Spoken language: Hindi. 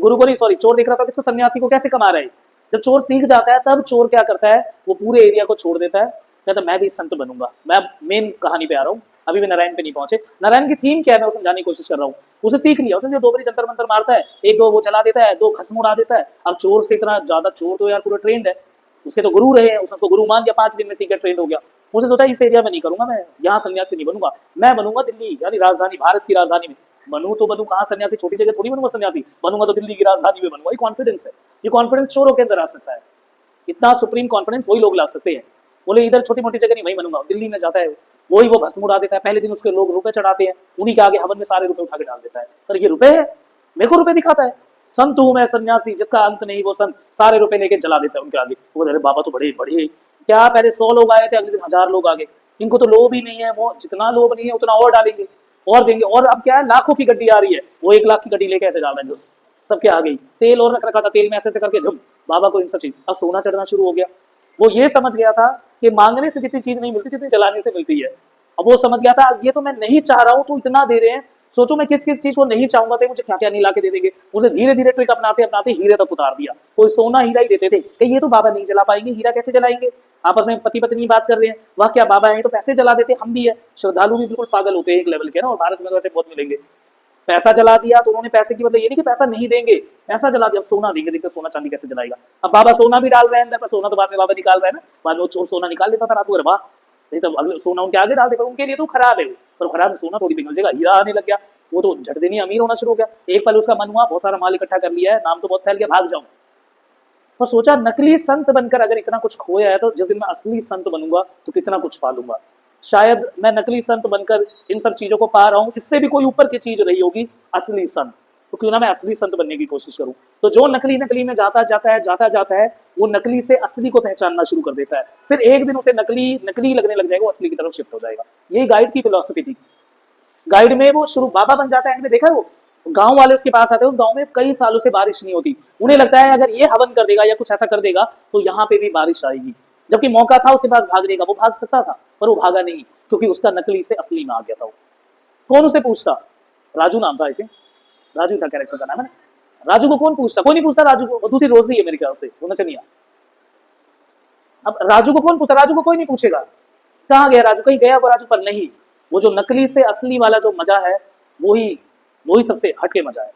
गुरु को नहीं, सॉरी, चोर देख रहा था किसको, सन्यासी को कैसे कमा रहे हैं। जब चोर सीख जाता है तब चोर क्या करता है, वो पूरे एरिया को छोड़ देता है, कहता मैं भी संत बनूंगा। मैं मेन कहानी पे आ रहा हूँ, अभी भी नारायण पे नहीं पहुंचे। नारायण की थीम क्या है मैं वो समझाने की कोशिश कर रहा हूँ। उसे सीख लिया, उसने 2 बारी जंतर मंतर मारता है, एक दो वो चला देता है, 2 भस्म उड़ा देता है। अब चोर से इतना ज्यादा, चोर तो यार पूरा ट्रेंड है, उसके तो गुरु रहे हैं, उसने उसको गुरु मान दिया, 5 दिन में सीख के ट्रेंड हो गया। मुझे सोचा इस एरिया में नहीं करूंगा, मैं यहाँ सन्यासी नहीं बनूंगा, मैं बनूंगा दिल्ली, यानी राजधानी, भारत की राजधानी में बनूं तो बनूं, कहाँ सन्यासी, छोटी जगह थोड़ी बनूंगा सन्यासी, बनूंगा तो दिल्ली की राजधानी में बनूंगा। ये कॉन्फिडेंस है, ये कॉन्फिडेंस चोरों के अंदर आ सकता है। इतना सुप्रीम कॉन्फिडेंस वही लोग ला सकते हैं। बोले इधर छोटी मोटी जगह नहीं, वही बनूंगा। दिल्ली में जाता है वही, वो भस्म उड़ा देता है, पहले दिन उसके लोग रुपए चढ़ाते हैं, उन्हीं के आगे हवन में सारे रुपए उठा के डाल देता है। पर ये रुपए है, मेरे को रुपए दिखाता है, संत हूं मैं सन्यासी जिसका अंत नहीं, वो संत सारे रुपए लेके जला देता है उनके आगे। वो अरे बाबा तो बड़े बड़े, क्या पहले 100 लोग आए थे, अगले दिन 1000 लोग आ गए। इनको तो लोभ ही नहीं है, वो जितना लोभ नहीं है उतना और डालेंगे और देंगे। और अब क्या है, लाखों की गड्डी आ रही है, वो 1 लाख की गड्डी लेके ऐसे डाल रहे हैं, जस सबके आ गई। तेल और रख रखा था, तेल में ऐसे ऐसे करके धुम, बाबा को इन सब चीज। अब सोना चढ़ना शुरू हो गया। वो ये समझ गया था कि मांगने से जितनी चीज नहीं मिलती जितनी जलाने से मिलती है। अब वो समझ गया था ये तो मैं नहीं चाह रहा हूं, तो इतना दे रहे हैं, सोचो मैं किस किस चीज को नहीं चाहूंगा तो मुझे क्या क्या नहीं ला के दे देंगे। उसे धीरे धीरे ट्रिक अपनाते अपनाते हीरे तक उतार दिया। कोई सोना हीरा ही देते थे कि ये तो बाबा नहीं जला पाएंगे, हीरा कैसे जलाएंगे। आपस में पति पत्नी बात कर रहे हैं, वह क्या बाबा है तो पैसे जला देते, हम भी है। श्रद्धालु भी बिल्कुल पागल होते हैं एक लेवल के ना, और भारत में वैसे बहुत मिलेंगे। पैसा जला दिया तो उन्होंने पैसे की, मतलब ये नहीं कि पैसा नहीं देंगे, पैसा जला दिया। अब सोना देंगे, देखते सोना चांदी कैसे जलाएगा। अब बाबा सोना भी डाल रहे हैं अंदर, पर सोना तो बाद में बाबा निकाल रहे हैं ना, बाद में चोर सोना निकाल लेता था रात को, वाह, नहीं तो अगले सोना उनके आगे डाल दे, पर उनके लिए तो खराब है, पर खराब सोना थोड़ी पिघल जाएगा। हीरा आने लग गया, वो तो झट देनी अमीर होना शुरू हो गया। एक पल उसका मन हुआ, बहुत सारा माल इकट्ठा कर लिया है, नाम तो बहुत फैल गया, भाग जाऊं। पर सोचा नकली संत बनकर अगर इतना कुछ खोया है, तो जिस दिन मैं असली संत बनूंगा तो कितना कुछ पा लूंगा। शायद मैं नकली संत बनकर इन सब चीजों को पा रहा हूं, इससे भी कोई ऊपर की चीज रही होगी, असली संत। तो क्यों ना मैं असली संत बनने की कोशिश करूं। तो जो नकली नकली में जाता जाता है, वो नकली से असली को पहचानना शुरू कर देता है। फिर एक दिन उसे नकली नकली लगने लग जाएगा, वो असली की तरफ शिफ्ट हो जाएगा। यही गाइड की फिलॉसफी थी। गाइड में वो शुरू बाबा बन जाता है, एंड में देखा है वो गांव वाले उसके पास आते हैं, उस गांव में कई सालों से बारिश नहीं होती। उन्हें लगता है अगर ये हवन कर देगा या कुछ ऐसा कर देगा तो यहाँ पे भी बारिश आएगी। जबकि मौका था उसके पास भागने का, वो भाग सकता था, पर वो भागा नहीं, क्योंकि उसका नकली से असली में आ गया था वो। कौन उसे पूछता, राजू नाम था आई थिंक, राजू था कैरेक्टर का नाम है ना। राजू को कौन पूछता, कोई नहीं पूछता राजू को, वो दूसरी रोजी है मेरे ख्याल से, वो नचनिया। अब राजू को कौन पूछता, राजू को कोई नहीं पूछेगा, कहाँ गया राजू, कहीं गया वो राजू, पर नहीं, वो जो नकली से असली वाला जो मजा है, वही सबसे हटके मजा है।